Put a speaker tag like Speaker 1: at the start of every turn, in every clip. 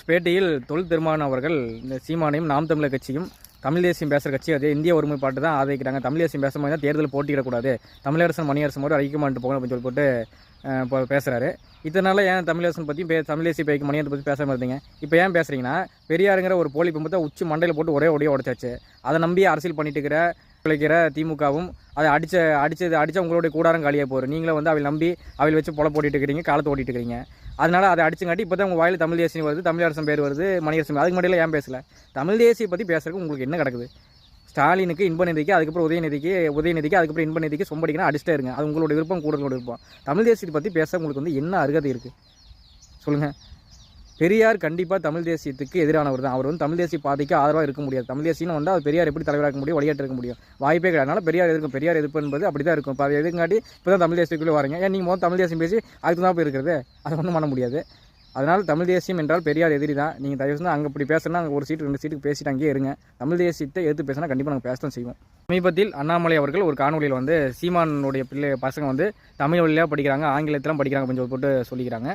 Speaker 1: பேட்டியில் தொல் திருமாவளவன் அவர்கள் இந்த சீமானையும் நாம் தமிழர் கட்சியும் தமிழ் தேசியம் பேசுகிற கட்சி அதே இந்திய ஒருமைப்பாட்டு தான் ஆதரிக்கிறாங்க. தமிழ் தேசியம் பேசும்போது தான் தேர்தல் போட்டியிடக்கூடாது, தமிழரசன் மணியரசன் மாதிரி ஐக்கியமாட்டு போகணும் அப்படின்னு சொல்லி போட்டு இப்போ பேசுகிறாரு. இதனால் ஏன் தமிழரசன் பற்றி தமிழ் தேசிய பைக்கு மணியத்தை பற்றி பேசாமல் இருந்தீங்க? இப்போ ஏன் பேசுகிறீங்கன்னா, பெரியாருங்கிற ஒரு போலி பிம்பத்தை உச்சி மண்டையில் போட்டு ஒரே ஒடியாக உடைச்சாச்சு. அதை நம்பி அரசியல் பண்ணிட்டு இருக்கிற திமுகவும் அதை அடித்த உங்களுடைய கூடாரம் காலியாக போகிற நீங்களும் வந்து அவள் நம்பி அவள் வச்சு பொல போட்டிட்டு இருக்கிறீங்க, காலத்தை ஓட்டிட்டு இருக்கிறீங்க. அதனால் அதை அடிச்சுங்காட்டி இப்போ தான் உங்கள் வாயில் தமிழ் தேசியம் வருது, தமிழரசன் பேர் வருது, மணியரசன். அதுக்கு முன்னாடியில் ஏன் பேசலை? தமிழ் தேசியை பற்றி பேசுறதுக்கு உங்களுக்கு என்ன கிடக்குது? ஸ்டாலினுக்கு இன்பநிதிக்கு, அதுக்கப்புறம் உதயநிதிக்கு அதுக்கப்புறம் இன்பநிதிக்கு சொம்படிக்கணும் அடிச்சிட்டே இருங்க. அது உங்களோட விருப்பம், கூடுதலோட விருப்பம். தமிழ் தேசியத்தை பற்றி பேச உங்களுக்கு வந்து என்ன அருகதை இருக்குது சொல்லுங்கள்? பெரியார் கண்டிப்பாக தமிழ் தேசியத்துக்கு எதிரானவர் தான். அவர் வந்து தமிழ் தேசிய பாதைக்கு ஆதரவாக இருக்க முடியாது. தமிழ் தேசியம் வந்து அது பெரியார் எப்படி தலைவராக முடியும், வழியாட்டு இருக்க முடியும்? வாய்ப்பே கிடையாது. அதனால் பெரியார் எதிர்ப்பு என்பது அப்படி தான் இருக்கும். இப்போ அதை எதுங்காட்டி இப்போ தான் தமிழ் தேசியத்துக்குள்ளே வரீங்க. ஏன் நீங்கள் தமிழ் தேசியம் பேசி அதுக்கு தான் போய் இருக்கிறது? அதை ஒன்றும் பண்ண முடியாது. அதனால் தமிழ் தேசியம் என்றால் பெரியார் எதிரி தான். நீங்கள் தயவு செஞ்சு அங்கே இப்படி பேசுனா அங்கே ஒரு சீட்டு 2 சீட்டுக்கு பேசிட்டு அங்கேயே இருங்க. தமிழ் தேசியத்தை எதிர்த்து பேசினா கண்டிப்பாக நாங்கள் பேச தான் செய்வோம். சமீபத்தில் அண்ணாமலை அவர்கள் ஒரு காணொலியில் வந்து சீமானுடைய பசங்க வந்து தமிழ் வழியாக படிக்கிறாங்க, ஆங்கிலத்திலாம் படிக்கிறாங்க அப்படின்னு போட்டு சொல்லிக்கிறாங்க.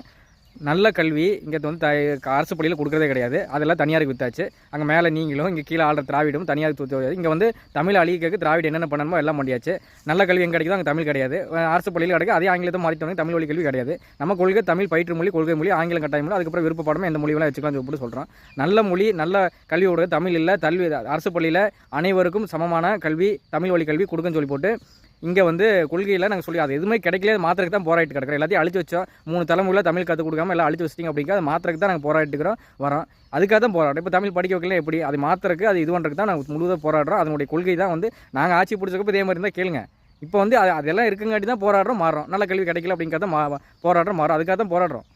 Speaker 1: நல்ல கல்வி இங்கே வந்து அரசு பள்ளியில் கொடுக்குறதே கிடையாது. அதெல்லாம் தனியாருக்கு வித்தாச்சு. அங்கே மேலே நீங்களும் இங்கே கீழே ஆடுற திராவிடும் தனியாருக்கு தூத்து. இங்கே வந்து தமிழ் அழிக்கிறதுக்கு திராவிட என்னென்ன பண்ணணுமோ எல்லாம் பண்ணியாச்சு. நல்ல கல்வி எங்கே கிடைக்குதோ அங்கே தமிழ் கிடையாது. அரசு பள்ளியில் கிடைக்கும். அதே ஆங்கிலத்தை மாற்றிட்டோம். தமிழ் வழி கல்வி கிடையாது. நம்ம கொள்கை தமிழ் பயிற்று மொழி, கொள்கை மொழி, ஆங்கிலம் கட்டாய மொழி, அதுக்கப்புறம் விருப்ப பாடமே எந்த மொழியெல்லாம் வச்சுக்கலாம் சொல்லிட்டு சொல்கிறோம். நல்ல மொழி, நல்ல கல்வியோட தமிழ் இல்லை. அரசு பள்ளியில் அனைவருக்கும் சமமான கல்வி, தமிழ் வழி கல்வி கொடுக்குன்னு சொல்லி போட்டு இங்கே வந்து கொள்கையில் நாங்கள் சொல்லி அது எதுவுமே கிடைக்கல. மாத்திரக்கு தான் போராடிட்டு கிடக்கிறோம். எல்லாத்தையும் அழிச்சு வச்சோம். 3 தலைமுறையில் தமிழ் கற்றுக் கொடுக்காம எல்லாம் அழிச்சு வச்சிட்டிங்க அப்படிங்க. அது மாத்திரக்கு தான் நாங்கள் போராடிட்டுக்கிறோம் வரோம். அதுக்காக தான் போராட்டம். இப்போ தமிழ் படிக்க வைக்கலாம் எப்படி? அது மாத்திரக்கு அது இது பண்ணுறதுக்கு தான் நாங்கள் முழுவதும் போராடுறோம். அதனுடைய கொள்கை தான் வந்து நாங்கள் ஆட்சி பிடிச்சப்போ இதே மாதிரி இருந்தால் கேளுங்க. இப்போ வந்து அதெல்லாம் இருக்குங்காட்டி தான் போராடுறோம், மாறுறோம். நல்ல கல்வி கிடைக்கல அப்படிங்கிறத போராடுறோம், மாறும். அதுக்காக தான் போராடுறோம்.